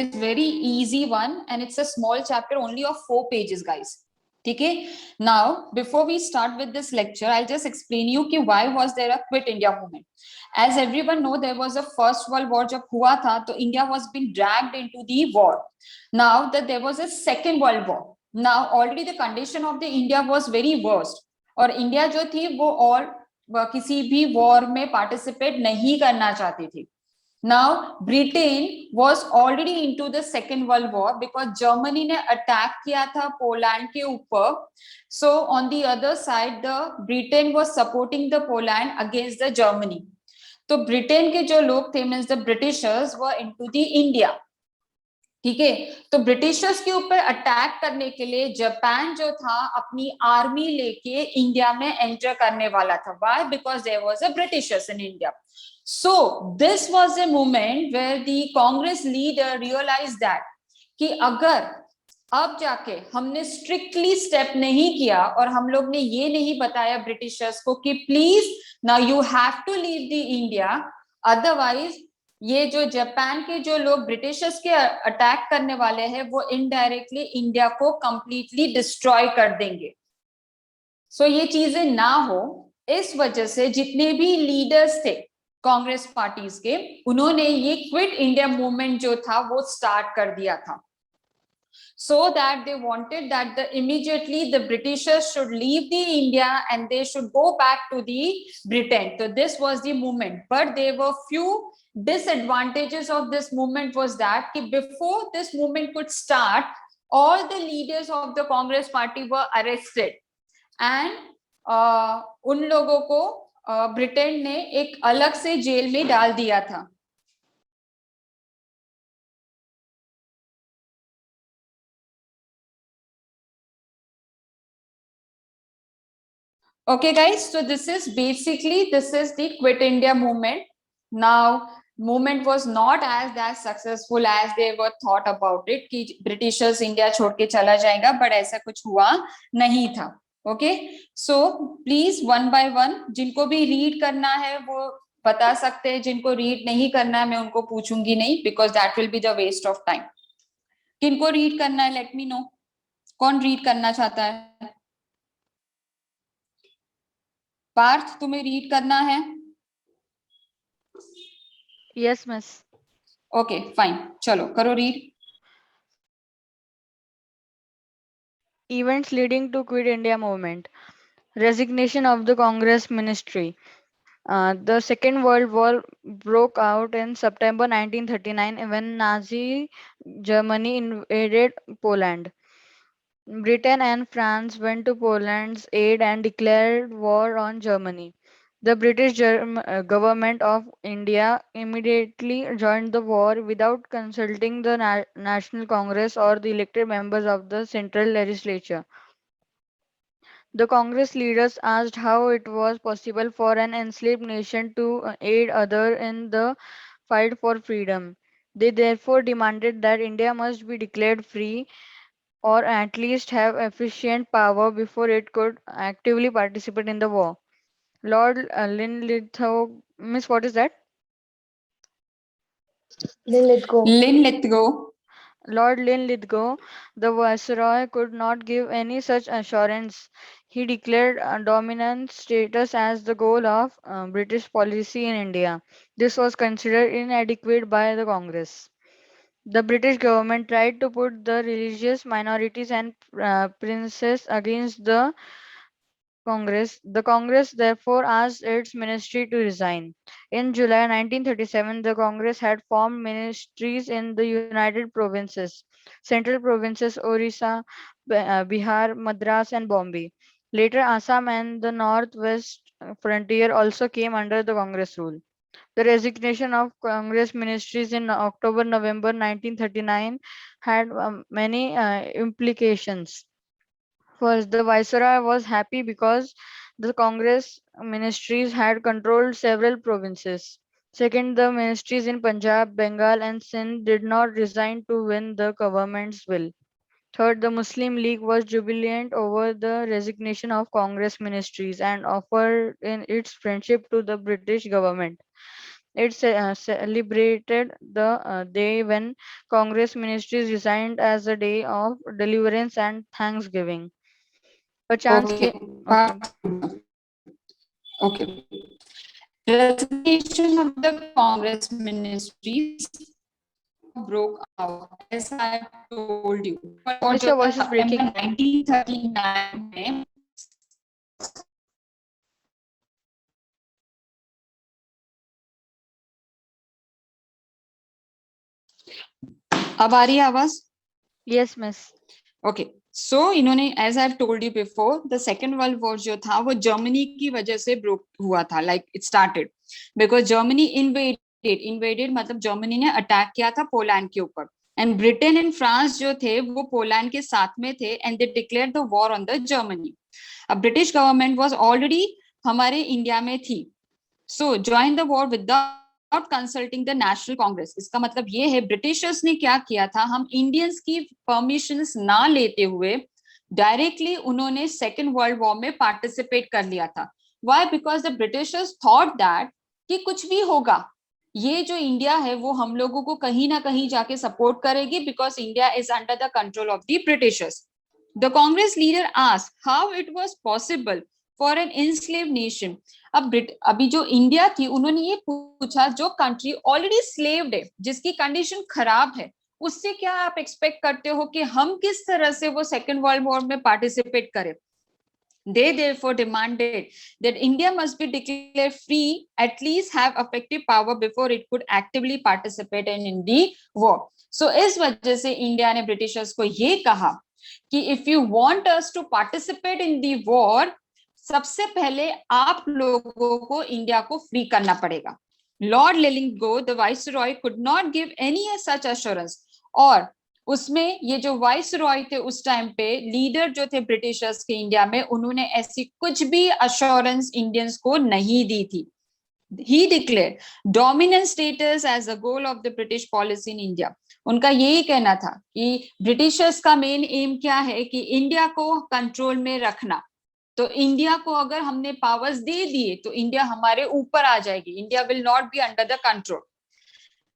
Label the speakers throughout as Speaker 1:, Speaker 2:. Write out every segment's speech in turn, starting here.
Speaker 1: is very easy one and it's a small chapter only of 4 pages, guys. Okay, now before we start with this lecture, I'll just explain you कि why was there a quit India movement. As everyone know, there was a first world war जब हुआ था तो India was being dragged into the war. Now that there was a second world war, now already the condition of the India was very worst और India जो थी वो और किसी भी war में participate नहीं करना चाहती थी. Now Britain was already into the second world war because Germany ने attack किया था पोलैंड के ऊपर. So on the other side the Britain was supporting the Poland against the Germany. तो ब्रिटेन के जो लोग थे means the Britishers were into the India. ठीक है, तो ब्रिटिशर्स के ऊपर अटैक करने के लिए जापान जो था अपनी आर्मी लेके इंडिया में एंटर करने वाला था. Why? Because there was a Britishers in India. So this was a moment where the Congress leader realize that कि अगर अब जाके हमने स्ट्रिक्टली स्टेप नहीं किया और हम लोग ने ये नहीं बताया ब्रिटिशर्स को कि please now you have to leave the India, otherwise ये जो जापान के जो लोग ब्रिटिशर्स के अटैक करने वाले हैं वो इनडायरेक्टली इंडिया को कंप्लीटली डिस्ट्रॉय कर देंगे. सो ये चीजें ना हो, इस वजह से जितने भी लीडर्स थे कांग्रेस पार्टीज के, उन्होंने ये क्विट इंडिया मूवमेंट जो था वो स्टार्ट कर दिया था. So that they wanted that immediately the Britishers should leave the India and they should go back to the Britain. So this was the movement, but there were few disadvantages of this movement. Was that before this movement could start, all the leaders of the Congress party were arrested and उन लोगों को Britain ने एक अलग से jail में डाल दिया था. Okay guys, so this is the Quit India movement. Now movement was not as that successful as they were thought about it कि Britishers India छोड़ के चला जाएगा, but ऐसा कुछ हुआ नहीं था. Okay, so please one by one जिनको भी read करना है वो बता सकते हैं, जिनको read नहीं करना है मैं उनको पूछूंगी नहीं because that will be the waste of time. किनको read करना है let me know. कौन read करना चाहता है? पार्थ तुम्हें रीड करना है?
Speaker 2: Yes miss.
Speaker 1: ओके फाइन, चलो करो read.
Speaker 2: Events leading to Quit India movement. Resignation of the Congress ministry. The Second World War broke out in September 1939 when Nazi Germany invaded Poland. Britain and France went to Poland's aid and declared war on Germany. The British government of India immediately joined the war without consulting the National Congress or the elected members of the Central Legislature. The Congress leaders asked how it was possible for an enslaved nation to aid other in the fight for freedom. They therefore demanded that India must be declared free or at least have efficient power before it could actively participate in the war. Lord Linlithgow, Miss, what is that?
Speaker 3: Linlithgow.
Speaker 1: Linlithgow.
Speaker 2: Lord Linlithgow, the viceroy, could not give any such assurance. He declared dominant status as the goal of British policy in India. This was considered inadequate by the Congress. The British government tried to put the religious minorities and princes against the Congress. The Congress therefore asked its ministry to resign. In July 1937, the Congress had formed ministries in the United Provinces, Central Provinces, Orissa, Bihar, Madras, and Bombay. Later, Assam and the northwest frontier also came under the Congress rule. The resignation of Congress ministries in October-November 1939 had many implications. First, the viceroy was happy because the Congress ministries had controlled several provinces. Second, the ministries in Punjab, Bengal, and Sindh did not resign to win the government's will. Third, the Muslim League was jubilant over the resignation of Congress ministries and offered in its friendship to the British government. It celebrated the day when Congress ministries resigned as a day of deliverance and thanksgiving. Perchance,
Speaker 1: Okay,
Speaker 2: okay.
Speaker 1: okay. Resignation of the Congress ministries broke out, as I told you.
Speaker 2: Miss, your voice is
Speaker 1: September
Speaker 2: breaking.
Speaker 1: 1939 में अब आ रही है आवाज?
Speaker 2: Yes, miss.
Speaker 1: Okay so इन्होंने as I told you before the second world war जो था वो Germany की वजह से ब्रोक हुआ था like it started because Germany invaded मतलब जर्मनी ने अटैक किया था पोलैंड के ऊपर एंड ब्रिटेन एंड फ्रांस जो थे वो पोलैंड के साथ में थे and they declare the war on the Germany. अब ब्रिटिश गवर्नमेंट वॉज ऑलरेडी हमारे इंडिया में थी. सो join the war without consulting the national Congress. इसका मतलब ये है ब्रिटिशर्स ने क्या किया था, हम इंडियंस की परमिशंस ना लेते हुए डायरेक्टली उन्होंने सेकेंड वर्ल्ड वॉर में पार्टिसिपेट कर लिया था. Why? Because the Britishers thought that कि कुछ भी होगा, ये जो इंडिया है वो हम लोगों को कहीं ना कहीं जाके सपोर्ट करेगी because India is under the control of the Britishers. The Congress leader asked how it was possible for an enslaved nation. अब अभी जो इंडिया थी उन्होंने ये पूछा जो कंट्री ऑलरेडी स्लेव्ड है, जिसकी कंडीशन खराब है, उससे क्या आप एक्सपेक्ट करते हो कि हम किस तरह से वो सेकेंड वर्ल्ड वॉर में पार्टिसिपेट करें. They therefore demanded that India must be declared free, at least have effective power before it could actively participate in the war. So इस वजह से इंडिया ने ब्रिटिशर्स को ये कहा कि if you want us to participate in the war, सबसे पहले आप लोगों को इंडिया को फ्री करना पड़ेगा. Lord Linlithgow the viceroy could not give any such assurance. और उसमें ये जो वाइस रॉय थे उस टाइम पे लीडर जो थे ब्रिटिशर्स के इंडिया में, उन्होंने ऐसी कुछ भी अश्योरेंस इंडियंस को नहीं दी थी. He declared dominant status as a goal of the British policy in India. उनका यही कहना था कि ब्रिटिशर्स का मेन एम क्या है कि इंडिया को कंट्रोल में रखना. तो इंडिया को अगर हमने पावर्स दे दिए तो इंडिया हमारे ऊपर आ जाएगी. India will not be under the control.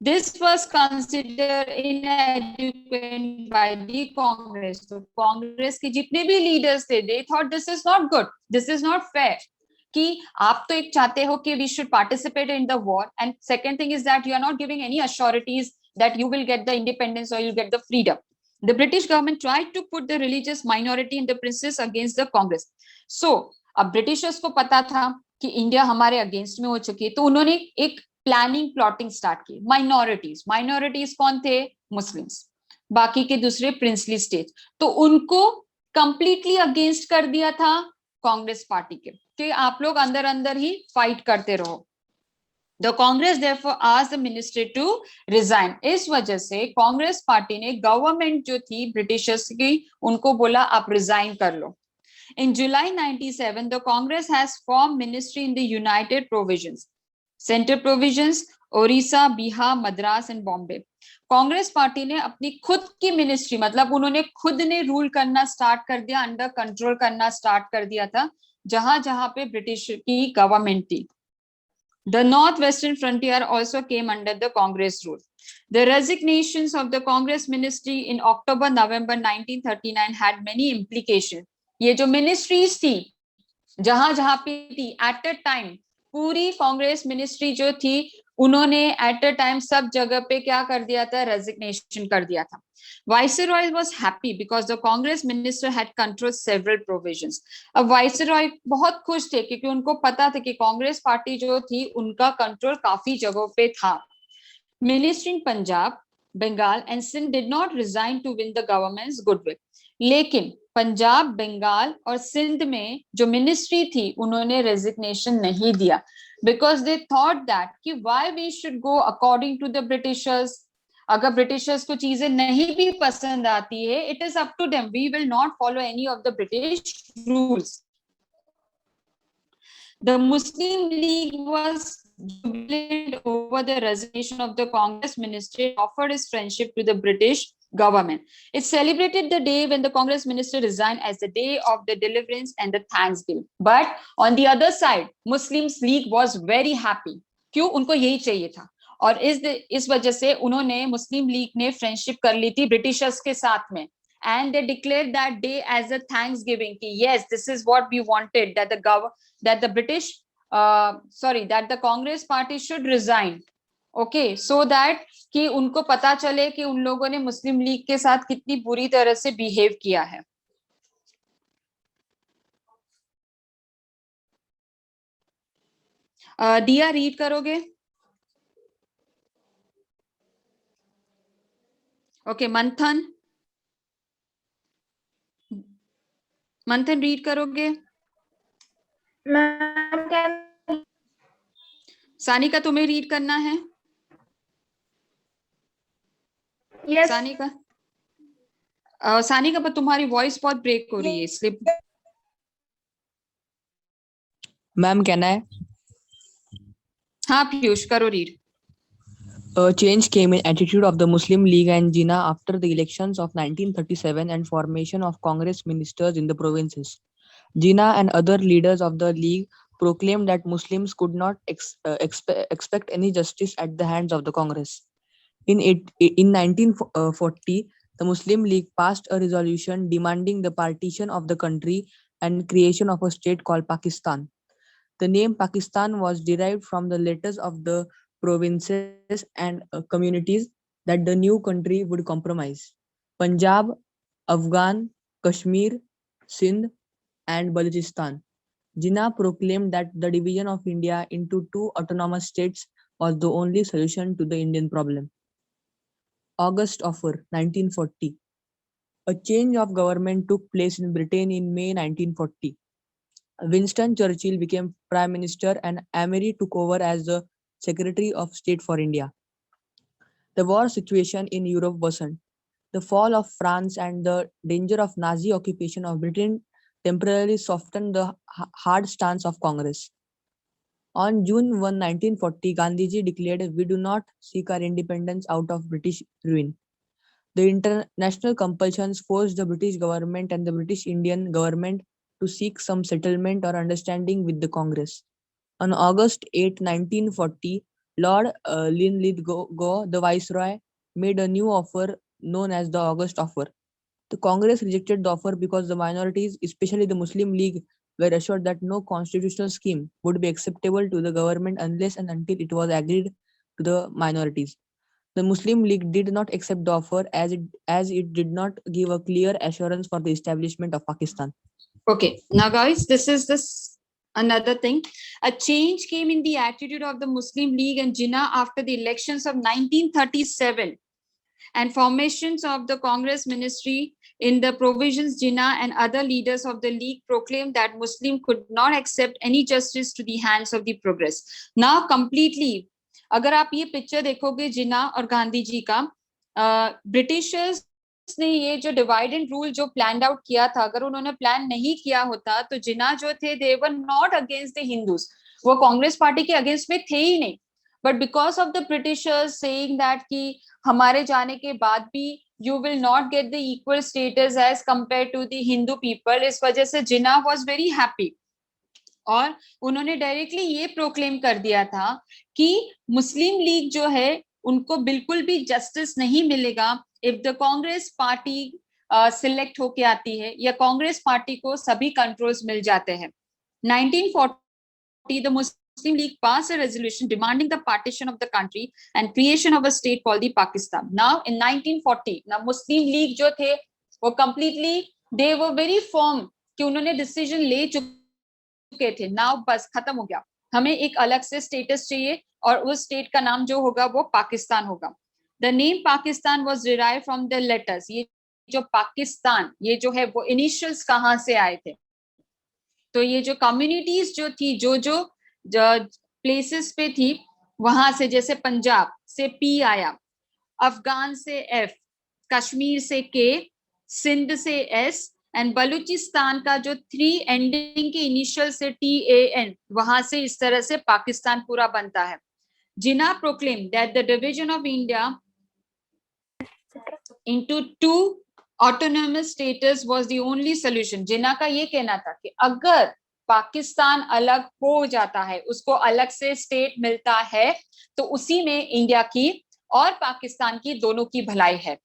Speaker 1: This was considered inadequate by the Congress. तो कांग्रेस के जितने भी लीडर्स थे, they thought this is not good, this is not fair. कि आप तो एक चाहते हो कि we should participate in the war, and second thing is that you are not giving any assurities that you will get the independence or you'll get the freedom. The British government tried to put the religious minority and the princes against the Congress. So अब Britishers को पता था कि India हमारे against में हो चुकी है, तो उन्होंने एक प्लानिंग प्लॉटिंग स्टार्ट की. माइनॉरिटीज कौन थे? मुस्लिम्स. बाकी के दूसरे प्रिंसली स्टेट, तो उनको कंप्लीटली अगेंस्ट कर दिया था कांग्रेस पार्टी के कि आप लोग अंदर अंदर ही फाइट करते रहो. The Congress therefore asked the minister to resign. इस वजह से कांग्रेस पार्टी ने गवर्नमेंट जो थी ब्रिटिशर्स की, उनको बोला आप रिजाइन कर लो. In July 97, the Congress has formed ministry in the United Provisions. Center Provisions, Odisha, Bihar, Madras and Bombay. Congress party ने अपनी खुद की मिनिस्ट्री, मतलब उन्होंने खुद ने रूल करना स्टार्ट कर दिया, अंडर कंट्रोल करना स्टार्ट कर दिया था जहां जहां पे ब्रिटिश की गवर्नमेंट थी. The northwestern frontier also came under the Congress rule. The resignations of the Congress ministry in October-November 1939 had many implications. ये जो मिनिस्ट्रीज थी जहां जहां पे थी एट अ टाइम, पूरी कांग्रेस मिनिस्ट्री जो थी उन्होंने एट अ टाइम सब जगह पे क्या कर दिया था? रेजिग्नेशन कर दिया था. Viceroy was happy because the Congress minister had control several provisions. अब वाइसरॉय बहुत खुश थे क्योंकि उनको पता था कि कांग्रेस पार्टी जो थी उनका कंट्रोल काफी जगहों पे था. Ministry in Punjab, Bengal and Sindh did not resign to win the government's goodwill. लेकिन पंजाब, बंगाल और सिंध में जो मिनिस्ट्री थी उन्होंने रेजिग्नेशन नहीं दिया बिकॉज दे थॉट दैट कि why we should go according to the Britishers. अगर ब्रिटिशर्स को चीजें नहीं भी पसंद आती है, it is up to them, we will not follow any of the British rules. The Muslim League was jubilant over the resignation of the Congress minister and offered its friendship to the British government. It celebrated the day when the Congress minister resigned as the day of the deliverance and the thanksgiving. But on the other side, Muslims League was very happy क्यों? उनको यही चाहिए था। और इस वजह से उन्होंने, मुस्लिम लीग ने फ्रेंडशिप कर ली थी ब्रिटिशर्स के साथ में, and they declared that day as a thanksgiving ki yes, this is what we wanted, that the British that the Congress party should resign, okay, so that कि उनको पता चले कि उन लोगों ने मुस्लिम लीग के साथ कितनी बुरी तरह से बिहेव किया है। दिया रीड करोगे? ओके, मंथन रीड करोगे?
Speaker 3: मैम कैन
Speaker 1: सानिका तुम्हें रीड करना है?
Speaker 3: यस
Speaker 1: सानिका सानिका, पर तुम्हारी वॉइस बहुत ब्रेक हो रही है इसलिए।
Speaker 4: मैम कहना है
Speaker 1: हाँ पीयूष, करो read.
Speaker 4: a change came in attitude of the Muslim League and Jinnah after the elections of 1937 and formation of Congress ministers in the provinces. Jinnah and other leaders of the League proclaimed that Muslims could not expect any justice at the hands of the Congress. In 1940, the Muslim League passed a resolution demanding the partition of the country and creation of a state called Pakistan. The name Pakistan was derived from the letters of the provinces and communities that the new country would comprise: Punjab, Afghan, Kashmir, Sindh, and Balochistan. Jinnah proclaimed that the division of India into two autonomous states was the only solution to the Indian problem. August Offer, 1940. A change of government took place in Britain in May 1940. Winston Churchill became Prime Minister and Amery took over as the Secretary of State for India. The war situation in Europe worsened. The fall of France and the danger of Nazi occupation of Britain temporarily softened the hard stance of Congress. On June 1, 1940, Gandhiji declared, "We do not seek our independence out of British ruin." The international compulsions forced the British government and the British Indian government to seek some settlement or understanding with the Congress. On August 8, 1940, Lord Linlithgow, the Viceroy, made a new offer known as the August Offer. The Congress rejected the offer because the minorities, especially the Muslim League, were assured that no constitutional scheme would be acceptable to the government unless and until it was agreed to the minorities. The Muslim League did not accept the offer as it did not give a clear assurance for the establishment of Pakistan.
Speaker 1: Okay, now guys, this is another thing. A change came in the attitude of the Muslim League and Jinnah after the elections of 1937 and formations of the Congress ministry in the provisions. Jinnah and other leaders of the League proclaimed that Muslim could not accept any justice to the hands of the progress. Now completely, अगर आप ये picture देखोगे जिन्ना और गांधी जी का, Britishers ने ये जो divide and rule जो प्लान आउट किया था, अगर उन्होंने प्लान नहीं किया होता तो जिन्ना जो थे they were not against the Hindus, वो कांग्रेस पार्टी के अगेंस्ट में थे ही नहीं, but because of the Britishers saying that कि हमारे जाने के बाद भी you will not get the equal status as compare to the Hindu people, इस वजह से जिन्ना वाज वेरी हैप्पी और उन्होंने डायरेक्टली ये प्रोक्लेम कर दिया था कि मुस्लिम लीग जो है उनको बिल्कुल भी जस्टिस नहीं मिलेगा if the Congress party select होके आती है या कांग्रेस पार्टी को सभी कंट्रोल्स मिल जाते हैं। 1940 the Muslim league passed a resolution demanding the partition of the country and creation of a state called the Pakistan. Now in 1940 now Muslim League जो थे वो completely they were very firm कि उन्होंने decision ले चुके थे, now बस खत्म हो गया, हमें एक अलग से स्टेटस चाहिए और उस स्टेट का नाम जो होगा वो पाकिस्तान होगा। The name Pakistan was derived from the letters, ये जो पाकिस्तान ये जो है वो इनिशियल्स कहाँ से आए थे, तो ये जो कम्युनिटीज जो थी जो प्लेसेस पे थी वहां से, जैसे पंजाब से पी आया, अफगान से एफ, कश्मीर से के, सिंध से एस एंड बलूचिस्तान का जो 3 एंडिंग के इनिशियल से TAN, वहां से इस तरह से पाकिस्तान पूरा बनता है। Jinnah proclaim that the division of India into 2 autonomous states was the only solution. Jinnah का ये कहना था कि अगर पाकिस्तान अलग हो जाता है, उसको अलग से स्टेट मिलता है, तो उसी में इंडिया की और पाकिस्तान की दोनों की भलाई है।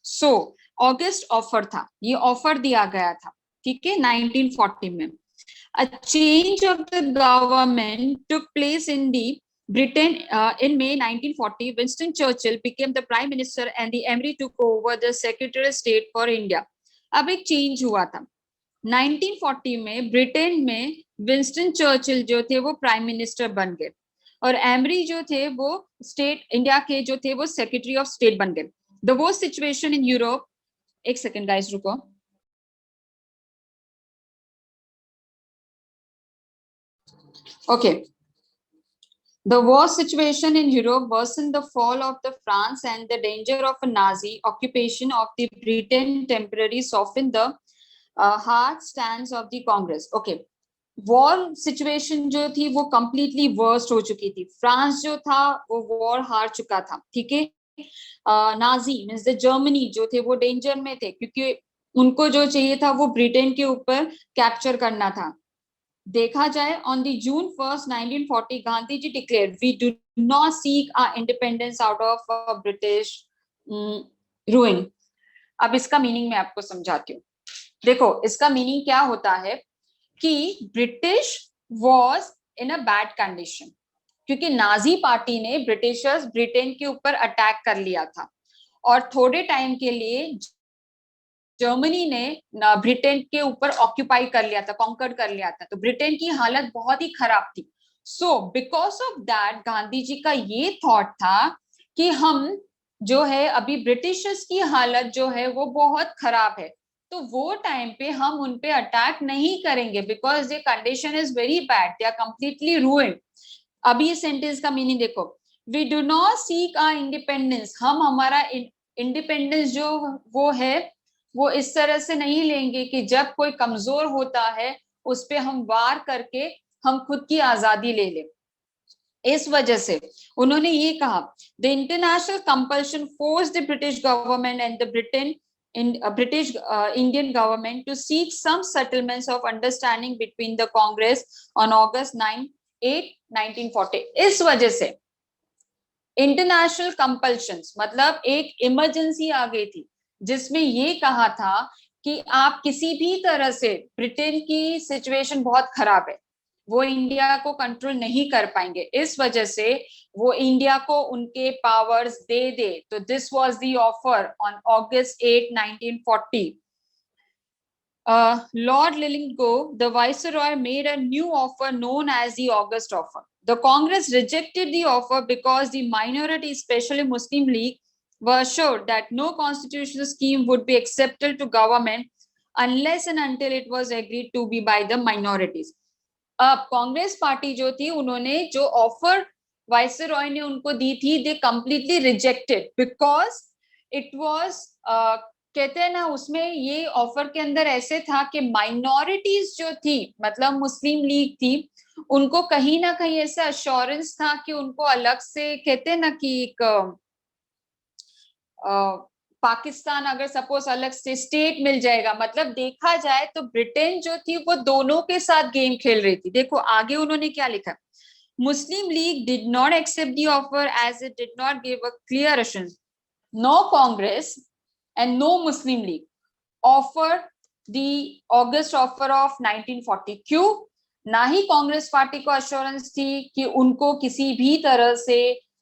Speaker 1: सो ऑगस्ट ऑफर था, ये ऑफर दिया गया था, ठीक है, 1940 में। A change of the government took place in the Britain in May 1940. Winston Churchill became the prime minister and the Emery took over the Secretary of State for India. अब एक चेंज हुआ था 1940 में, ब्रिटेन में Winston Churchill जो थे वो prime minister बन गए और एमरी जो थे वो स्टेट इंडिया के जो थे वो सेक्रेटरी ऑफ स्टेट बन गए। The worst situation in Europe, एक सेकेंड गाइस रुको, okay. The war situation in Europe worsened the fall of the France and the danger of a Nazi occupation of the Britain temporarily softened the hard stance of the Congress. Okay. War situation जो थी वो completely worst हो चुकी थी, France जो था वो war हार चुका था, ठीक है। नाजी मींस द जर्मनी जो थे वो डेंजर में थे क्योंकि उनको जो चाहिए था वो ब्रिटेन के ऊपर कैप्चर करना था। देखा जाए on the June 1st 1940 Gandhi ji declared we do not seek our independence out of British ruin. अब इसका मीनिंग मैं आपको समझाती हूँ। देखो इसका मीनिंग क्या होता है कि British was in a bad condition क्योंकि नाजी पार्टी ने ब्रिटिशर्स ब्रिटेन के ऊपर अटैक कर लिया था और थोड़े टाइम के लिए जर्मनी ने ब्रिटेन के ऊपर ऑक्यूपाई कर लिया था, कॉन्कर कर लिया था, तो ब्रिटेन की हालत बहुत ही खराब थी। So because of that Gandhi ji का ये थॉट था कि हम जो है अभी ब्रिटिशर्स की हालत जो है वो बहुत खराब है, तो वो टाइम पे हम उन पे अटैक नहीं करेंगे because the condition is very bad, they are completely ruined. अभी ये सेंटेंस का मीनिंग देखो, we do not seek our independence, हम हमारा इंडिपेंडेंस जो वो है वो इस तरह से नहीं लेंगे कि जब कोई कमजोर होता है उस पे हम वार करके हम खुद की आजादी ले लें। इस वजह से उन्होंने ये कहा, the international compulsion force the British government and the Britain in British Indian government to seek some settlements of understanding between the Congress on August 8, 1940। इस वजह से इंटरनेशनल कंपल्शंस मतलब एक इमरजेंसी आ गई थी जिसमें ये कहा था कि आप किसी भी तरह से, ब्रिटेन की सिचुएशन बहुत खराब है, वो इंडिया को कंट्रोल नहीं कर पाएंगे, इस वजह से वो इंडिया को उनके पावर्स दे दे। तो this was the offer on August 8, 1940। Lord Linlithgow, the viceroy, made a new offer known as the August offer. The Congress rejected the offer because the minority, especially Muslim League, were assured that no constitutional scheme would be accepted to government unless and until it was agreed to be by the minorities. अब Congress party जो थी उन्होंने जो offer viceroy ने उनको दी थी, दे completely rejected because it was, कहते हैं ना उसमें ये ऑफर के अंदर ऐसे था कि माइनॉरिटीज जो थी मतलब मुस्लिम लीग थी उनको कहीं ना कहीं ऐसा अश्योरेंस था कि उनको अलग से, कहते हैं ना कि एक पाकिस्तान अगर सपोज अलग से स्टेट मिल जाएगा, मतलब देखा जाए तो ब्रिटेन जो थी वो दोनों के साथ गेम खेल रही थी। देखो आगे उन्होंने क्या लिखा, Muslim League did not accept the offer as it did not give a clear assurance, no Congress and no Muslim League offer the August offer of 1940। क्यों? ना ही कांग्रेस पार्टी को अश्योरेंस थी कि उनको किसी भी तरह से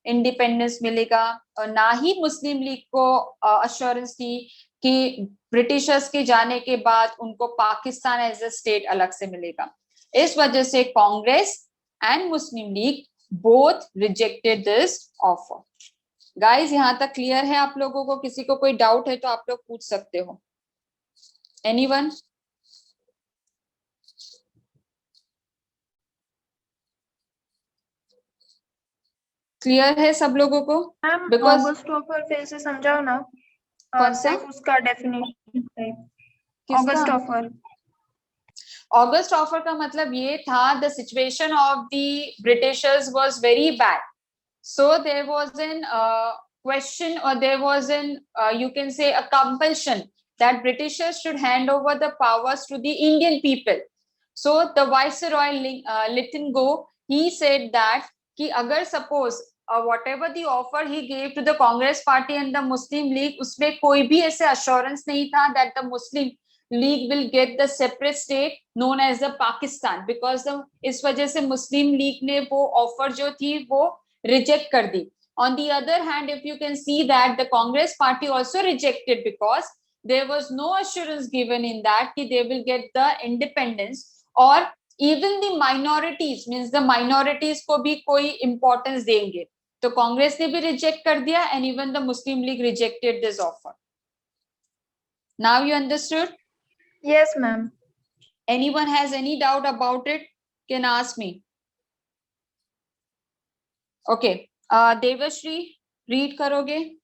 Speaker 1: इंडिपेंडेंस मिलेगा और ना ही मुस्लिम लीग को अश्योरेंस थी कि ब्रिटिशर्स के जाने के बाद उनको पाकिस्तान एज अ स्टेट अलग से मिलेगा। इस वजह से Congress and Muslim league both rejected this offer. Guys यहां तक क्लियर है आप लोगों को? किसी को कोई डाउट है तो आप लोग पूछ सकते हो। एनीवन? क्लियर है सब लोगों को?
Speaker 3: मैम
Speaker 1: Because-
Speaker 3: ऑगस्ट ऑफर फिर से समझाओ ना।
Speaker 1: कौन सा?
Speaker 3: सिर्फ उसका डेफिनेशन है।
Speaker 1: किसका?
Speaker 3: August offer.
Speaker 1: ऑगस्ट ऑफर का मतलब ये था, the situation of the Britishers was very bad, so there was an question or there was an you can say a compulsion that Britishers should hand over the powers to the Indian people. So the viceroy Lytton Go, he said that कि अगर suppose whatever the offer he gave to the Congress party and the Muslim League, उसमें कोई भी ऐसे assurance नहीं था that the Muslim League will get the separate state known as the Pakistan, because इस वजह से Muslim League ने वो offer जो थी वो reject कर दी. On the other hand, if you can see that the Congress party also rejected, because there was no assurance given in that कि they will get the independence, or even the minorities, means the minorities को भी कोई importance देंगे. तो कांग्रेस ने भी reject कर दिया, and even the Muslim League rejected this offer. Now you understood?
Speaker 3: Yes, ma'am.
Speaker 1: Anyone has any doubt about it can ask me. Okay, Devashri, read करोगे?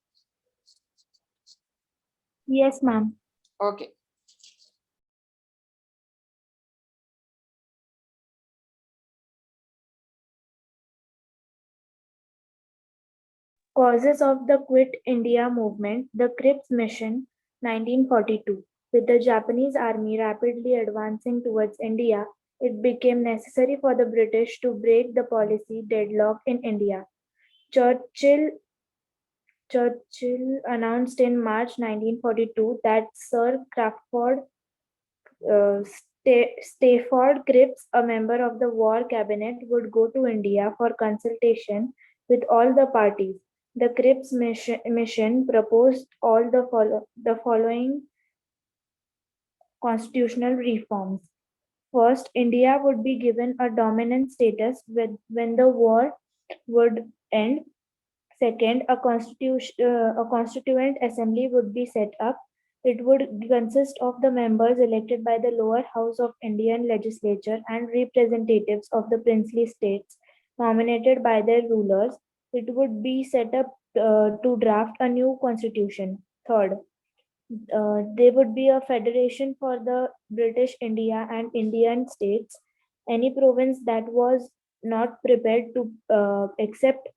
Speaker 3: Yes, ma'am.
Speaker 1: Okay.
Speaker 3: Causes of the Quit India movement, the Cripps Mission, 1942. With the Japanese army rapidly advancing towards India, it became necessary for the British to break the policy deadlock in India. Churchill announced in March 1942 that Sir Stafford Cripps, a member of the War Cabinet, would go to India for consultation with all the parties. The Cripps mission proposed all the following constitutional reforms. First, India would be given a dominant status when the war would end. Second, a constituent assembly would be set up. It would consist of the members elected by the lower house of Indian legislature and representatives of the princely states nominated by their rulers. It would be set up to draft a new constitution. Third, there would be a federation for the British India and Indian states. Any province that was not prepared to accept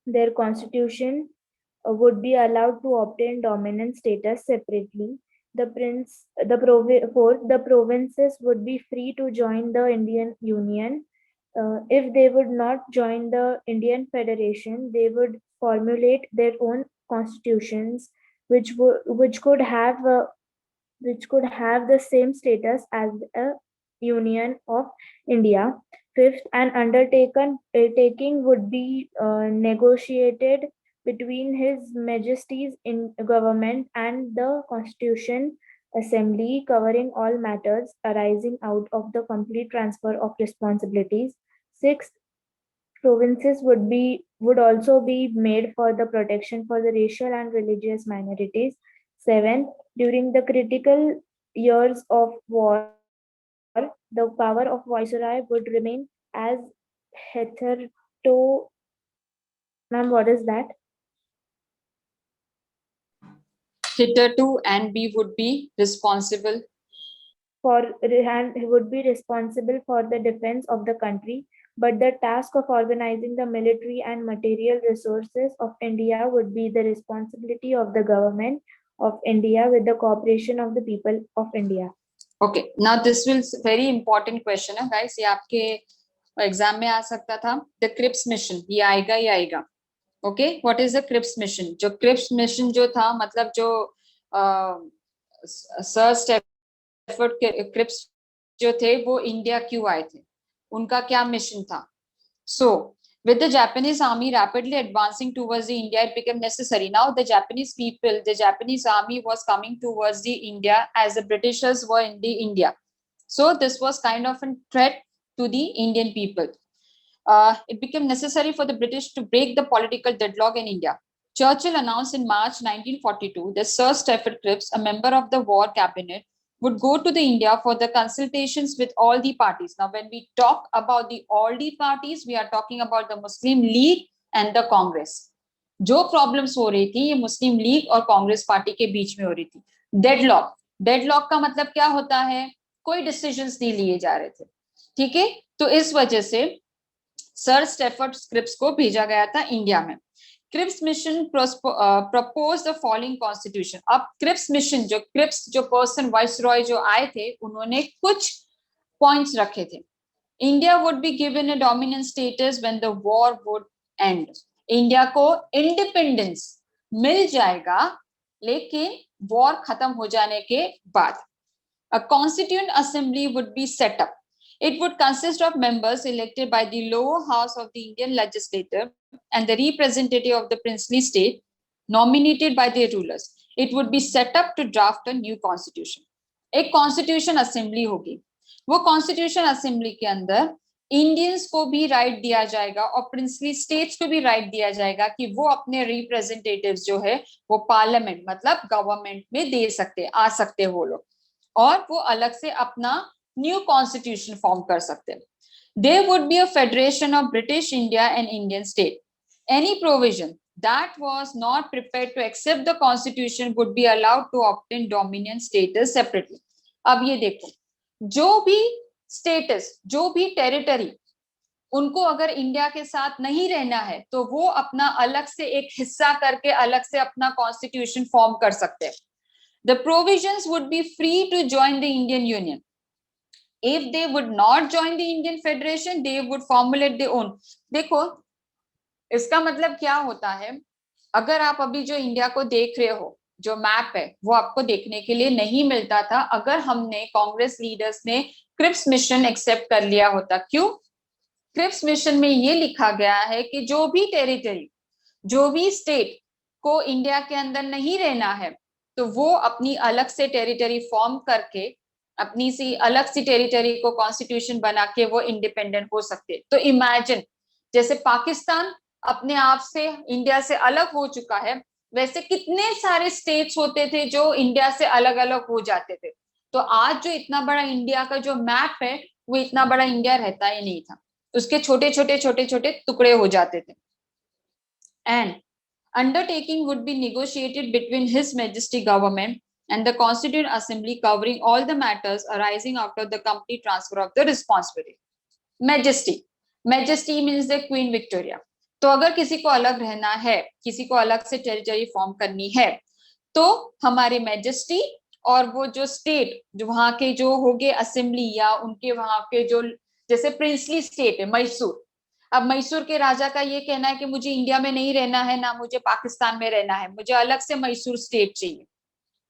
Speaker 3: their constitution would be allowed to obtain dominant status separately. Fourth, the provinces would be free to join the Indian Union. If they would not join the Indian Federation, they would formulate their own constitutions, which could have the same status as a Union of India. Fifth, an undertaking would be negotiated between His Majesty's in government and the Constitution Assembly, covering all matters arising out of the complete transfer of responsibilities. Sixth, provinces would also be made for the protection for the racial and religious minorities. Seventh, during the critical years of war, the power of viceroy would remain as hitherto. Ma'am, what is that?
Speaker 1: Hitherto, and we would be responsible.
Speaker 3: He would be responsible for the defense of the country, but the task of organizing the military and material resources of India would be the responsibility of the government of India with the cooperation of the people of India.
Speaker 1: Okay, now this will very important question है guys, ये आपके exam में आ सकता था. The Cripps mission, ये आएगा ही आएगा. Okay, what is the Cripps mission? जो Cripps mission जो था, मतलब जो सर स्टैफोर्ड क्रिप्स जो थे वो इंडिया क्यों आए थे, उनका क्या मिशन था? So with the Japanese army rapidly advancing towards the India, it became necessary. Now the Japanese army was coming towards the India as the Britishers were in the India. So this was kind of a threat to the Indian people. It became necessary for the British to break the political deadlock in India. Churchill announced in March 1942 that Sir Stafford Cripps, a member of the War Cabinet, would go to the India for the consultations with all the parties. Now, when we talk about the all the parties, we are talking about the Muslim League and the Congress. जो problems हो रही थी ये मुस्लिम league और Congress party के बीच में हो रही थी. डेडलॉक का मतलब क्या होता है? कोई डिसीजंस नहीं लिए जा रहे थे. ठीक है, तो इस वजह से सर स्टैफोर्ड क्रिप्स को भेजा गया था इंडिया में. Cripps mission propose the following constitution. अब क्रिप्स मिशन जो पर्सन वाइसरॉय जो आए थे, उन्होंने कुछ पॉइंट्स रखे थे. India would be given a dominant status when the war would end. India को इंडिपेंडेंस मिल जाएगा लेकिन वॉर खत्म हो जाने के बाद. A constituent assembly would be set up. It would consist of members elected by the lower house of the Indian legislature and the representative of the princely state nominated by their rulers. It would be set up to draft a new constitution. एक constitution assembly होगी. वो constitution assembly के अंदर Indians को भी right दिया जाएगा और प्रिंसली स्टेट्स को भी राइट दिया जाएगा कि वो अपने रिप्रेजेंटेटिव्स जो है वो पार्लियामेंट मतलब गवर्नमेंट में दे सकते आ सकते हो लोग और वो अलग से अपना न्यू कॉन्स्टिट्यूशन फॉर्म कर सकते हैं. There would be a federation of British India and Indian state. Any provision that was not prepared to accept the constitution would be allowed to obtain dominion status separately. अब ये देखो, जो भी status, जो भी टेरिटरी उनको अगर India के साथ नहीं रहना है तो वो अपना अलग से एक हिस्सा करके अलग से अपना कॉन्स्टिट्यूशन फॉर्म कर सकते हैं. The provisions would be free to join the Indian Union. If they would not join the Indian Federation, they would formulate their own. देखो, इसका मतलब क्या होता है, अगर आप अभी जो इंडिया को देख रहे हो, जो मैप है, वो आपको देखने के लिए नहीं मिलता था अगर हमने कांग्रेस लीडर्स ने क्रिप्स मिशन एक्सेप्ट कर लिया होता. क्यों? क्रिप्स मिशन में ये लिखा गया है कि जो भी टेरिटरी, जो भी स्टेट को इंडिया के अंदर नहीं रहना है तो वो अपनी अलग से टेरिटरी फॉर्म करके अपनी सी अलग सी टेरिटरी को कॉन्स्टिट्यूशन बना के वो इंडिपेंडेंट हो सकते. तो इमेजिन जैसे पाकिस्तान अपने आप से इंडिया से अलग हो चुका है, वैसे कितने सारे स्टेट्स होते थे जो इंडिया से अलग अलग हो जाते थे. तो आज जो इतना बड़ा इंडिया का जो मैप है वो इतना बड़ा इंडिया रहता ही नहीं था, उसके छोटे छोटे छोटे छोटे टुकड़े हो जाते थे. And undertaking would be negotiated between His Majesty government and the Constituent Assembly covering all the matters arising out of the complete transfer of the responsibility. Majesty. Majesty means the Queen Victoria. तो अगर किसी को अलग रहना है, किसी को अलग से टेरिटरी फॉर्म करनी है, तो हमारे मैजेस्टी और वो जो स्टेट जो वहां के जो होंगे असेंबली या उनके वहां के जो जैसे प्रिंसली स्टेट है मैसूर. अब मैसूर के राजा का ये कहना है कि मुझे इंडिया में नहीं रहना है ना मुझे पाकिस्तान में रहना है, मुझे अलग से मैसूर स्टेट चाहिए,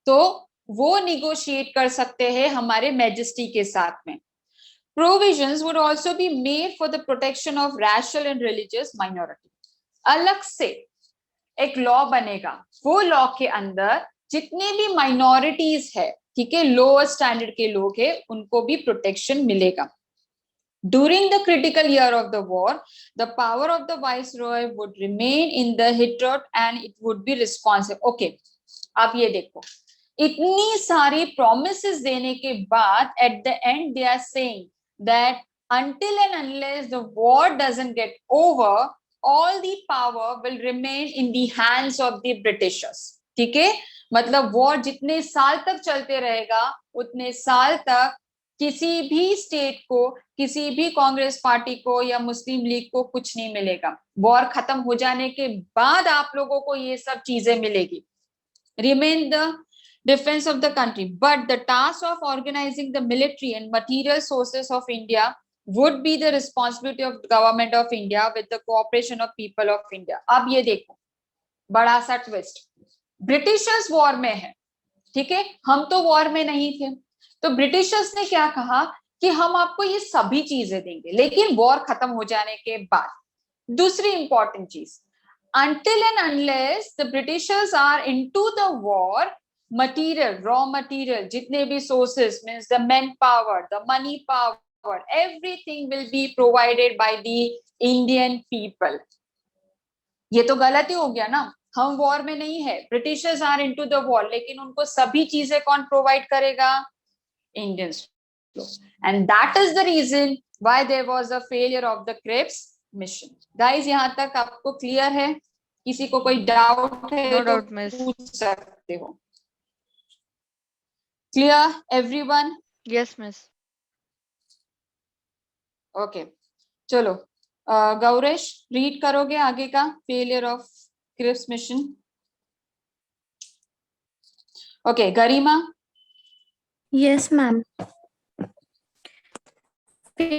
Speaker 1: तो वो निगोशिएट कर सकते हैं हमारे मैजेस्टी के साथ में. Provisions would also be made for the protection of racial and religious minority. अलग से एक लॉ बनेगा, वो लॉ के अंदर जितने भी माइनॉरिटीज है, ठीक है, लोअर स्टैंडर्ड के लोग हैं, उनको भी प्रोटेक्शन मिलेगा. During the critical year of the war, the power of the viceroy would remain in the hittered and it would be responsive. Okay, अब ये देखो, इतनी सारी promises देने के बाद at the end they are saying that until and unless the war doesn't get over, all the power will remain in the hands of the Britishers. ठीक है, मतलब वॉर जितने साल तक चलते रहेगा उतने साल तक किसी भी स्टेट को, किसी भी कांग्रेस पार्टी को या मुस्लिम लीग को कुछ नहीं मिलेगा. वॉर खत्म हो जाने के बाद आप लोगों को ये सब चीजें मिलेगी. Remain the defense of the country, but the task of organizing the military and material sources of India would be the responsibility of the government of India with the cooperation of people of India. अब ये देखो, बड़ा सा twist, Britishers war में है, ठीक है, हम तो वॉर में नहीं थे, तो ब्रिटिशर्स ने क्या कहा कि हम आपको ये सभी चीजें देंगे लेकिन वॉर खत्म हो जाने के बाद. दूसरी इंपॉर्टेंट चीज, until and unless the Britishers are into the war, material, raw material, जितने भी sources means the manpower, the money power, everything will be provided by the Indian people. ये तो गलती हो गया ना, हम वॉर में नहीं है, Britishers are into the war, लेकिन उनको सभी चीजें कौन प्रोवाइड करेगा? Indians. And that is the reason why there was a failure of the Cripps mission. Guys, यहाँ तक आपको क्लियर है? किसी को कोई डाउट है
Speaker 2: No
Speaker 1: तो
Speaker 2: doubt, miss.
Speaker 1: पूछ सकते हो. Clear, everyone?
Speaker 2: Yes, miss.
Speaker 1: Okay. चलो, गौरेश रीड करोगे आगे का failure of Cripps mission? Okay, Garima.
Speaker 5: Yes, ma'am.
Speaker 3: Failures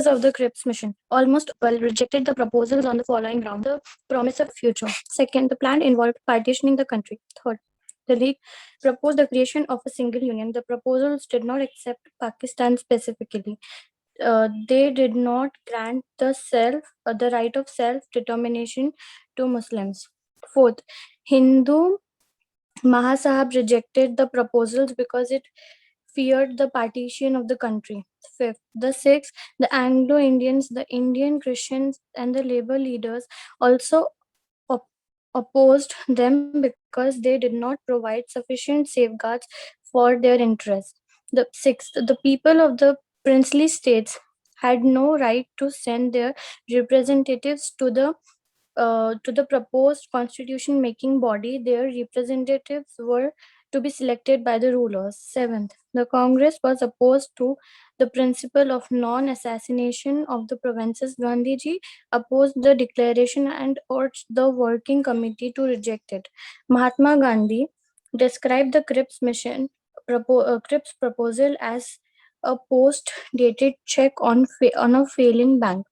Speaker 3: of the Cripps mission. Almost all rejected the proposals on the following ground: the promise of future. Second, the plan involved partitioning the country. Third, the League proposed the creation of a single union. The proposals did not accept Pakistan specifically. They did not grant the right of self-determination to Muslims. Fourth, Hindu Mahasabha rejected the proposals because it feared the partition of the country. Fifth, the sixth, the Anglo-Indians, the Indian Christians, and the labor leaders also op- opposed them because they did not provide sufficient safeguards for their interests. The sixth, the people of the princely states had no right to send their representatives to the proposed constitution making body. Their representatives were to be selected by the rulers. Seventh, the Congress was opposed to the principle of non assassination of the provinces. Gandhiji opposed the declaration and urged the working committee to reject it. Mahatma Gandhi described the Cripps proposal as a post dated check on a failing bank.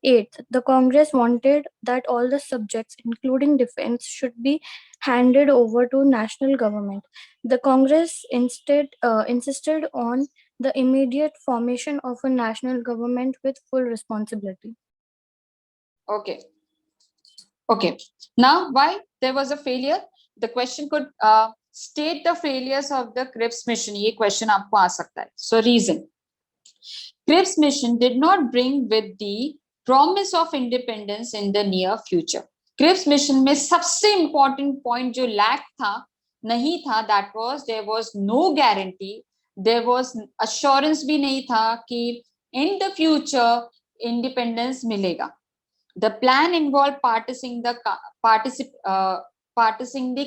Speaker 3: Eighth, the Congress wanted that all the subjects, including defense, should be handed over to national government. The Congress instead insisted on the immediate formation of a national government with full responsibility.
Speaker 1: Okay. Okay. Now, why there was a failure? The question could state the failures of the Cripps mission. ये question आपको आ सकता है. So reason. Cripps mission did not bring with the promise of independence in the near future. Cripps mission में सबसे important point जो lack था, नहीं था, that was there was no guarantee, there was assurance भी नहीं था कि in the future independence मिलेगा. The plan involved partitioning the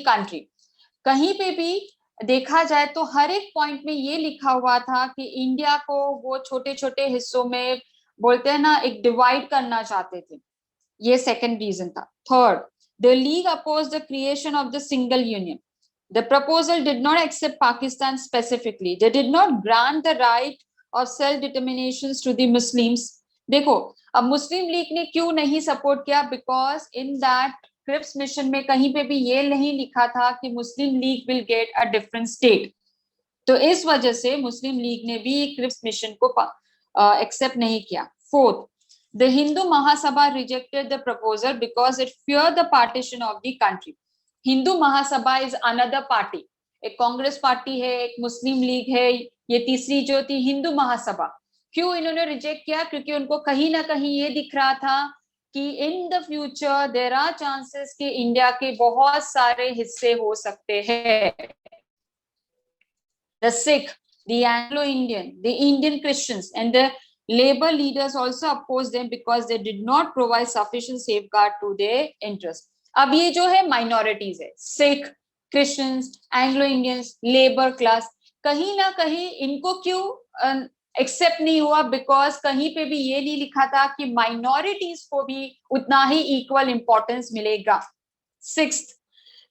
Speaker 1: country. कहीं पे भी देखा जाए तो हर एक पॉइंट में ये लिखा हुआ था कि इंडिया को वो छोटे छोटे हिस्सों में बोलते हैं ना, एक डिवाइड करना चाहते थे. ये सेकंड रीजन था. Third, the league oppose the creation of the single union. The proposal did not accept Pakistan specifically. They did not grant the right of self-determinations to the Muslims. देखो, अब मुस्लिम league ने क्यों नहीं support किया? Because in that Cripps mission में कहीं पे भी ये नहीं लिखा था कि Muslim League will get a different state. तो इस वजह से मुस्लिम लीग ने भी क्रिप्स मिशन को एक्सेप्ट नहीं किया. Fourth, the Hindu Mahasabha rejected the proposal because it feared the partition of the country. Hindu Mahasabha is another party. एक कांग्रेस पार्टी है, एक मुस्लिम लीग है, ये तीसरी जो थी हिंदू महासभा. क्यों इन्होंने रिजेक्ट किया? क्योंकि उनको कहीं ना कहीं ये दिख रहा था कि in the future there are chances कि इंडिया के बहुत सारे हिस्से हो सकते हैं. The Sikh, the Anglo Indian, the Indian Christians and the labor leaders also opposed them because they did not provide sufficient safeguard to their interest. अब ये जो है माइनॉरिटीज है, Sikh, Christians, Anglo Indians, labour class, कहीं ना कहीं इनको क्यों एक्सेप्ट नहीं हुआ? बिकॉज कहीं पे भी ये नहीं लिखा था कि माइनॉरिटीज को भी उतना ही इक्वल इंपॉर्टेंस मिलेगा. Sixth,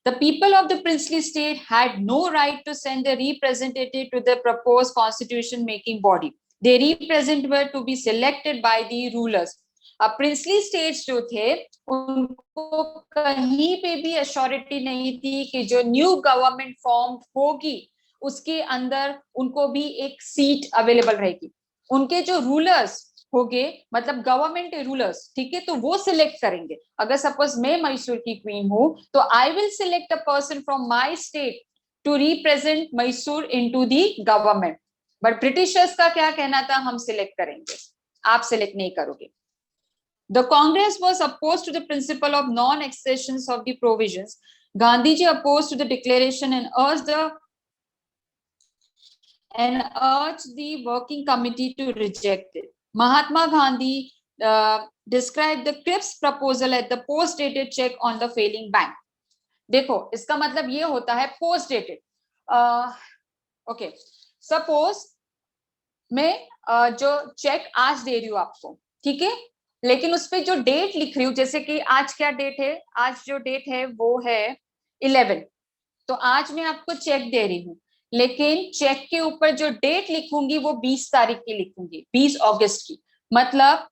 Speaker 1: the people of the princely state had no right to send a representative to the proposed constitution making body. Their representatives were to be selected by the rulers. अब princely states जो थे उनको कहीं पे भी assurity नहीं थी कि जो न्यू गवर्नमेंट फॉर्म होगी उसके अंदर उनको भी एक सीट अवेलेबल रहेगी. उनके जो रूलर्स होंगे, मतलब गवर्नमेंट रूलर्स, ठीक है, तो वो सिलेक्ट करेंगे. अगर सपोज मैं मैसूर की क्वीन हूं तो I will select a person from my state to represent Mysore into the government. But Britishers का क्या कहना था? हम सिलेक्ट करेंगे, आप सिलेक्ट नहीं करोगे. The Congress was opposed to the principle of non-accessions of the provisions. Gandhiji opposed to the declaration and urged the working committee to reject it. Mahatma Gandhi described the Cripps proposal as the post-dated check on the failing bank. देखो, इसका मतलब ये होता है post-dated. Okay, suppose मैं जो check आज दे रही हूँ आपको, ठीक है, लेकिन उस पे जो डेट लिख रही हूँ, जैसे कि आज क्या डेट है, आज जो डेट है वो है 11, तो आज मैं आपको चेक दे रही हूँ, लेकिन चेक के ऊपर जो डेट लिखूंगी वो 20 तारीख की लिखूंगी, 20 अगस्त की। मतलब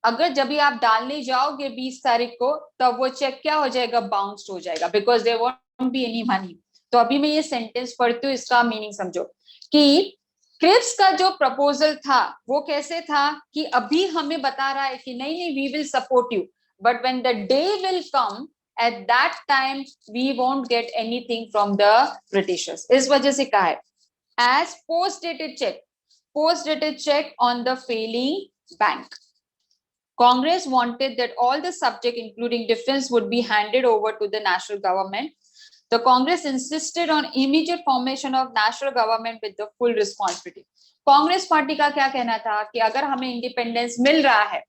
Speaker 1: अगर जब भी आप डालने जाओगे 20 तारीख को, तब वो चेक क्या हो जाएगा, बाउंस्ड हो जाएगा, because there won't be any money. तो अभी मैं ये सेंटेंस पढ़ती हूँ, इसका मीनिंग समझो कि क्रिप्स का जो प्रपोजल था वो कैसे था कि अभी हमें बता रहा है कि नहीं नहीं we will support you, but when the day will come, at that time we won't get anything from the Britishers. इस वजह से कहा है as post dated cheque on the failing bank. Congress wanted that all the subject, including defense, would be handed over to the national government. The Congress insisted on immediate formation of national government with the full responsibility. Congress party का क्या कहना था कि अगर हमें independence मिल रहा है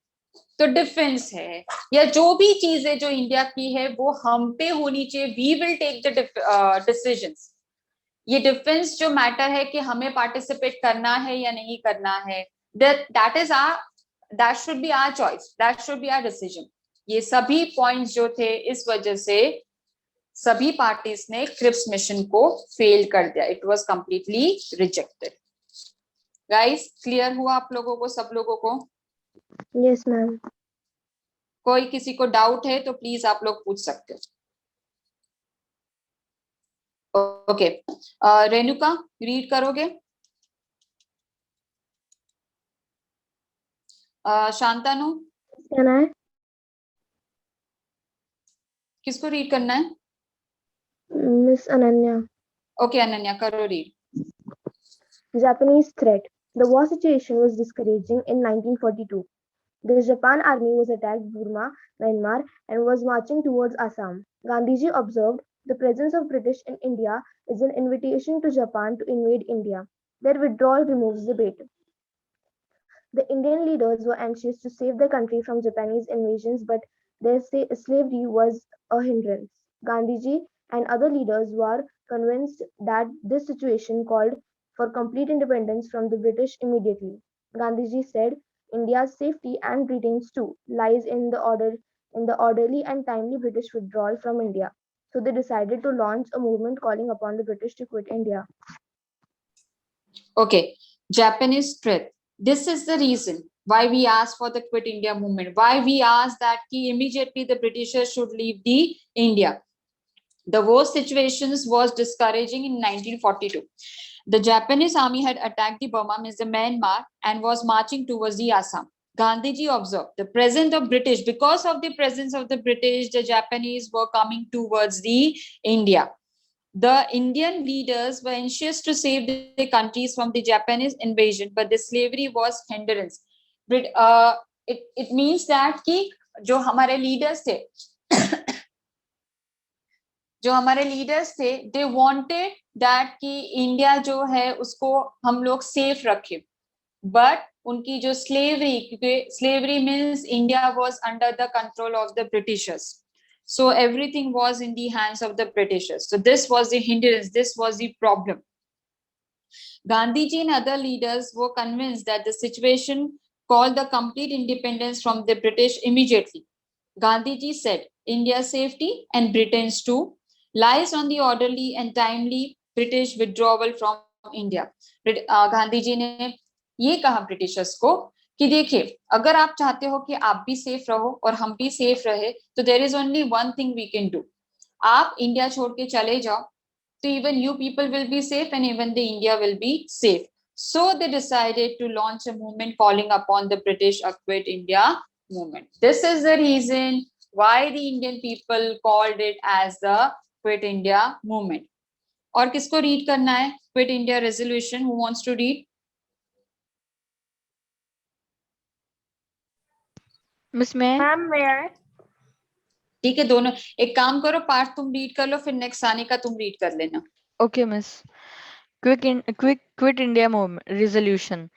Speaker 1: तो डिफेंस है या जो भी चीज है जो इंडिया की है वो हम पे होनी चाहिए, we will take the decisions. ये डिफेंस जो मैटर है कि हमें पार्टिसिपेट करना है या नहीं करना है, that should be our choice, that should be our decision। ये सभी पॉइंट्स जो थे, इस वजह से सभी पार्टीज ने क्रिप्स मिशन को फेल कर दिया, it was completely rejected. Guys clear हुआ आप लोगों को, सब लोगों को?
Speaker 3: Yes, ma'am.
Speaker 1: कोई किसी को डाउट है तो प्लीज आप लोग पूछ सकते हो। ओके, रेणुका रीड करोगे? Shantanu
Speaker 3: Can I?
Speaker 1: किसको रीड करना है?
Speaker 3: Miss Ananya.
Speaker 1: ओके अनन्या करो read.
Speaker 3: Japanese threat. The war situation was discouraging in 1942. The Japan army was attacked Burma, Myanmar, and was marching towards Assam. Gandhiji observed, the presence of British in India is an invitation to Japan to invade India. Their withdrawal removes the bait. The Indian leaders were anxious to save the country from Japanese invasions, but their slavery was a hindrance. Gandhiji and other leaders were convinced that this situation called for complete independence from the British immediately. Gandhiji said, India's safety and Britain's too lies in the orderly and timely British withdrawal from India. So they decided to launch a movement calling upon the British to quit India.
Speaker 1: Okay, Japanese threat. This is the reason why we asked for the Quit India movement, why we asked that immediately the Britishers should leave the India. The war situations was discouraging in 1942. The Japanese army had attacked the Burma, means the Myanmar, and was marching towards the Assam. Gandhiji observed the presence of British, because of the presence of the British, the Japanese were coming towards the India. The Indian leaders were anxious to save the countries from the Japanese invasion, but the slavery was hindrance. It means that कि जो हमारे leaders थे जो हमारे leaders थे, they wanted that कि India जो है उसको हम लोग सेफ रखें, बट उनकी जो स्लेवरी, क्योंकि slavery means India was under the control of the Britishers, so everything was in the hands of the Britishers. So this was the hindrance, this was the problem. Gandhiji and other leaders were convinced that the situation called the complete independence from the British immediately. Gandhiji said, India's safety and Britain's too lies on the orderly and timely British withdrawal from India. Gandhi ji ने ये कहा Britishers को कि देखिए, अगर आप चाहते हो कि आप भी सेफ रहो और हम भी सेफ रहे, तो there is only one thing we can do, आप इंडिया छोड़ के चले जाओ, तो even you people will be safe and even the India will be safe. So they decided to launch a movement calling upon the British a Quit India movement. This is the reason why the Indian people called it as the Quit India movement. और किसको read करना है Quit India resolution? Who wants to read?
Speaker 2: Miss मैं
Speaker 3: Ma'am, may I?
Speaker 1: ठीक है, दोनों एक काम करो, पार्ट तुम रीड कर लो, फिर नेक्स्ट सानिका तुम रीड कर लेना.
Speaker 2: Okay, miss. Quit India movement resolution.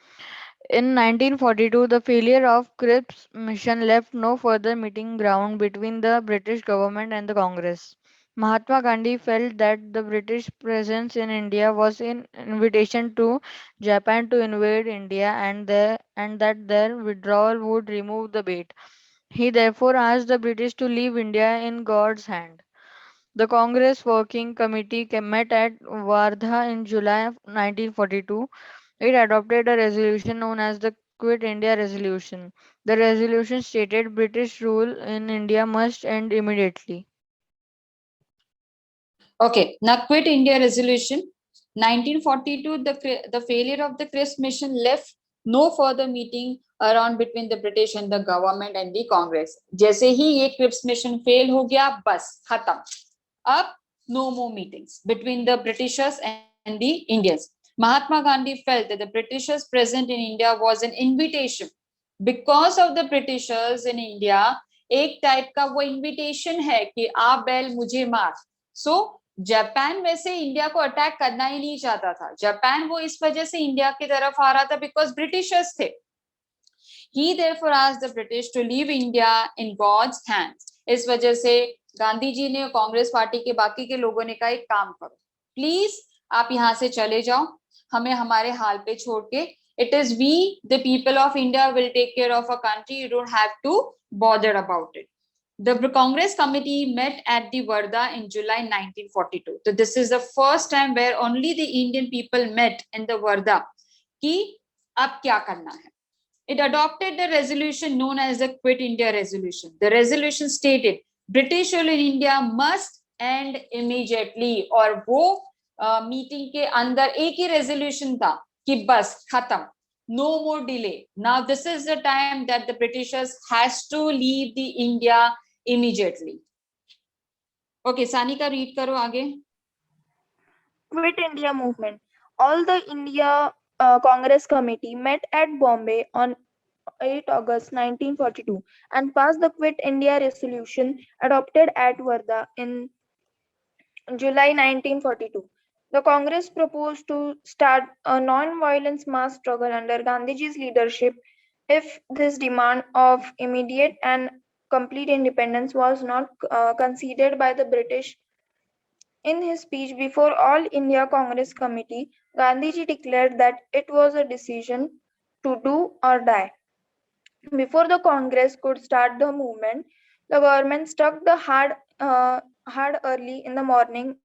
Speaker 2: In 1942, the failure of Cripps mission left no further meeting ground between the British government and the Congress. Mahatma Gandhi felt that the British presence in India was an invitation to Japan to invade India, and that their withdrawal would remove the bait. He therefore asked the British to leave India in God's hand. The Congress Working Committee met at Wardha in July of 1942. It adopted a resolution known as the Quit India Resolution. The resolution stated British rule in India must end immediately.
Speaker 1: Okay, now Quit India Resolution 1942, the failure of the Crisp mission left no further meeting around between the British and the government and the Congress. जैसे ही ये Cripps mission fail हो गया, बस खत्म. अब no more meetings between the Britishers and the Indians. Mahatma Gandhi felt that the Britishers present in India was an invitation. Because of the Britishers in India, एक type का वो invitation है कि आ बैल मुझे मार. सो जापान वैसे India को अटैक करना ही नहीं चाहता था. जापान वो इस वजह से इंडिया की तरफ आ रहा था बिकॉज ब्रिटिशर्स थे. He therefore asked the British to leave India in God's hands. इस वजह से गांधी जी ने कांग्रेस पार्टी के बाकी के लोगों ने कहा एक काम करो, प्लीज आप यहाँ से चले जाओ, हमें हमारे हाल पे छोड़ के. It is we, the people of India, will take care of our country. You don't have to bother about it. The Congress committee met at the Wardha in July 1942. So this is the first time where only the Indian people met in the Wardha. कि अब क्या करना है. It adopted the resolution known as the Quit India Resolution. The resolution stated British rule in India must end immediately. और वो meeting के अंदर एक ही रेजोल्यूशन था कि बस खत्म, no more delay. Now this is the time that the Britishers has to leave the India immediately. Okay, Sanika, read karo आगे.
Speaker 3: Quit India movement. All the India Congress Committee met at Bombay on 8 August 1942 and passed the Quit India resolution adopted at Wardha in July 1942. The Congress proposed to start a non-violent mass struggle under Gandhiji's leadership if this demand of immediate and complete independence was not conceded by the British. In his speech before All India Congress Committee, Gandhiji declared that it was a decision to do or die. Before the Congress could start the movement, the government struck the hard early in the morning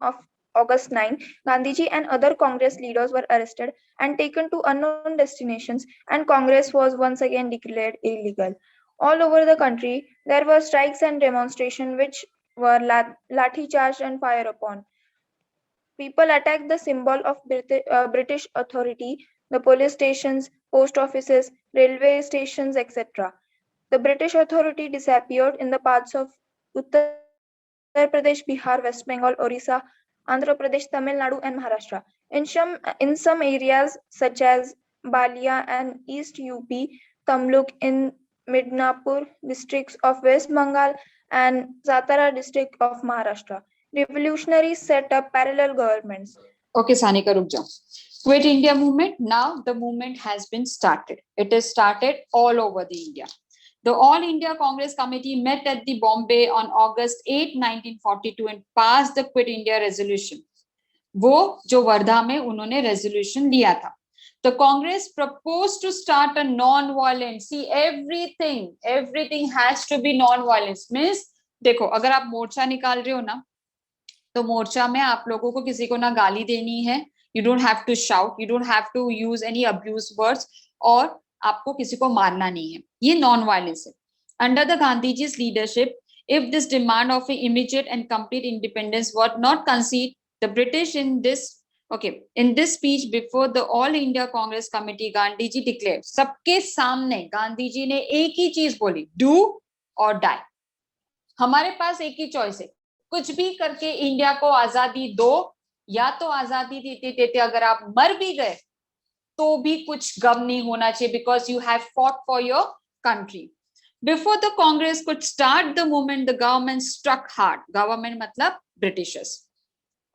Speaker 3: of August 9. Gandhiji and other Congress leaders were arrested and taken to unknown destinations, and Congress was once again declared illegal. All over the country, there were strikes and demonstrations which were lathi charged and fire upon. People attacked the symbol of British authority, the police stations, post offices, railway stations, etc. The British authority disappeared in the parts of Uttar Pradesh, Bihar, West Bengal, Orissa, Andhra Pradesh, Tamil Nadu, and Maharashtra. In some areas, such as Balia and East UP, Tamluk in Midnapur districts of West Bengal and Satara district of Maharashtra, revolutionaries set up parallel governments.
Speaker 1: Okay, Sanika, ruk jao. Quit India movement. Now the movement has been started. It is started all over the India. The All India Congress Committee met at the Bombay on August 8, 1942 and passed the Quit India Resolution. वो जो वर्धा में उन्होंने resolution लिया था. The Congress proposed to start a non-violent. See, everything has to be non-violent. Means देखो, अगर आप मोर्चा निकाल रहे हो ना, तो मोर्चा में आप लोगों को किसी को ना गाली देनी है. You don't have to shout. You don't have to use any abuse words. और आपको किसी को मारना नहीं है. ये non-violence है. Under the Gandhiji's leadership, if this demand of immediate and complete independence was not conceded, the British in this speech before the All India Congress Committee, Gandhi ji declared, सबके सामने गांधी जी ने एक ही चीज बोली, do or die. हमारे पास एक ही choice है, कुछ भी करके इंडिया को आजादी दो, या तो आजादी देते देते अगर आप मर भी गए तो भी कुछ गम नहीं होना चाहिए, because you have fought for your country. Before the Congress could start the movement, the government struck hard. Government matlab Britishers.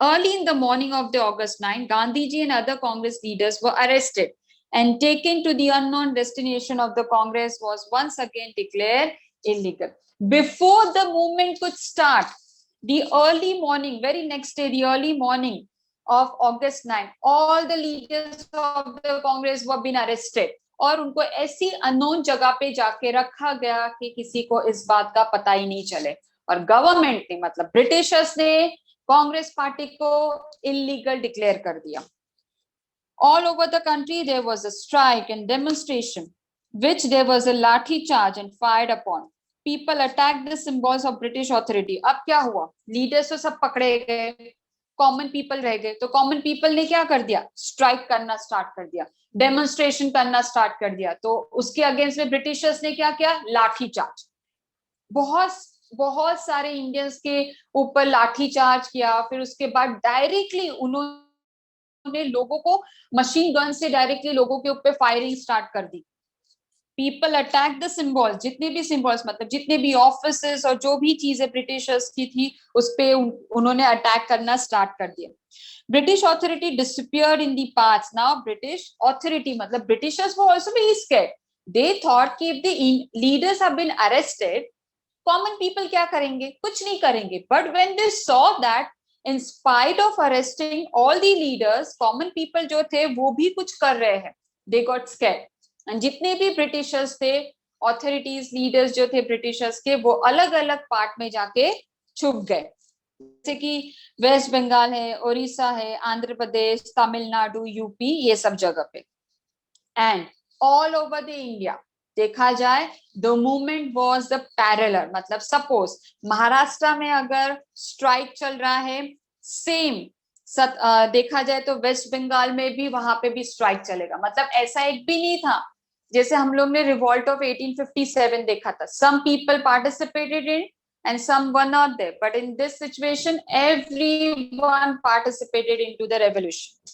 Speaker 1: Early in the morning of the August 9, Gandhiji and other Congress leaders were arrested and taken to the unknown destination of the Congress was once again declared illegal. Before the movement could start, the early morning, very next day, the early morning of August 9, all the leaders of the Congress were been arrested. और उनको ऐसी unknown जगह पे जाके रखा गया कि किसी को इस बात का पता ही नहीं चले. और गवर्नमेंट ने, मतलब ब्रिटिशर्स ने कांग्रेस पार्टी को इलीगल डिक्लेयर कर दिया. All over the country there was a strike and demonstration, which there was a lathi charge and fired upon. People attacked the symbols of British authority. अब क्या हुआ? Leaders तो सब पकड़े गए, कॉमन पीपल रह गए. तो कॉमन पीपल ने क्या कर दिया? स्ट्राइक करना स्टार्ट कर दिया, डेमोन्स्ट्रेशन करना स्टार्ट कर दिया. तो उसके अगेंस्ट में ब्रिटिशर्स ने क्या किया? लाठी चार्ज. बहुत सारे इंडियंस के ऊपर लाठी चार्ज किया. फिर उसके बाद डायरेक्टली उन्होंने लोगों को मशीन गन से डायरेक्टली लोगों के ऊपर फायरिंग स्टार्ट कर दी. पीपल अटैक द सिंबल्स, जितने भी सिंबल्स, मतलब जितने भी ऑफिसेस और जो भी चीजें ब्रिटिशर्स की थी उस पे उन्होंने अटैक करना स्टार्ट कर दिया. British authority disappeared in the paths. Now British authority, मतलब Britishers were also very scared. They thought कि if the leaders have been arrested, common people क्या करेंगे? कुछ नहीं करेंगे. But when they saw that in spite of arresting all the leaders, common people जो थे वो भी कुछ कर रहे हैं, they got scared. and जितने भी ब्रिटिशर्स थे, authorities, leaders जो थे ब्रिटिशर्स के, वो अलग अलग पार्ट में जाके छुप गए. जैसे कि वेस्ट बंगाल है, उड़ीसा है, आंध्र प्रदेश, तमिलनाडु, यूपी, ये सब जगह पे. And all over the India देखा जाए, the movement was the parallel. मतलब सपोज महाराष्ट्र में अगर स्ट्राइक चल रहा है, सेम देखा जाए तो वेस्ट बंगाल में भी वहां पे भी स्ट्राइक चलेगा. मतलब ऐसा एक भी नहीं था जैसे हम लोग ने रिवॉल्ट ऑफ 1857 देखा था. Some people participated in and some were not there, but in this situation everyone participated into the revolution.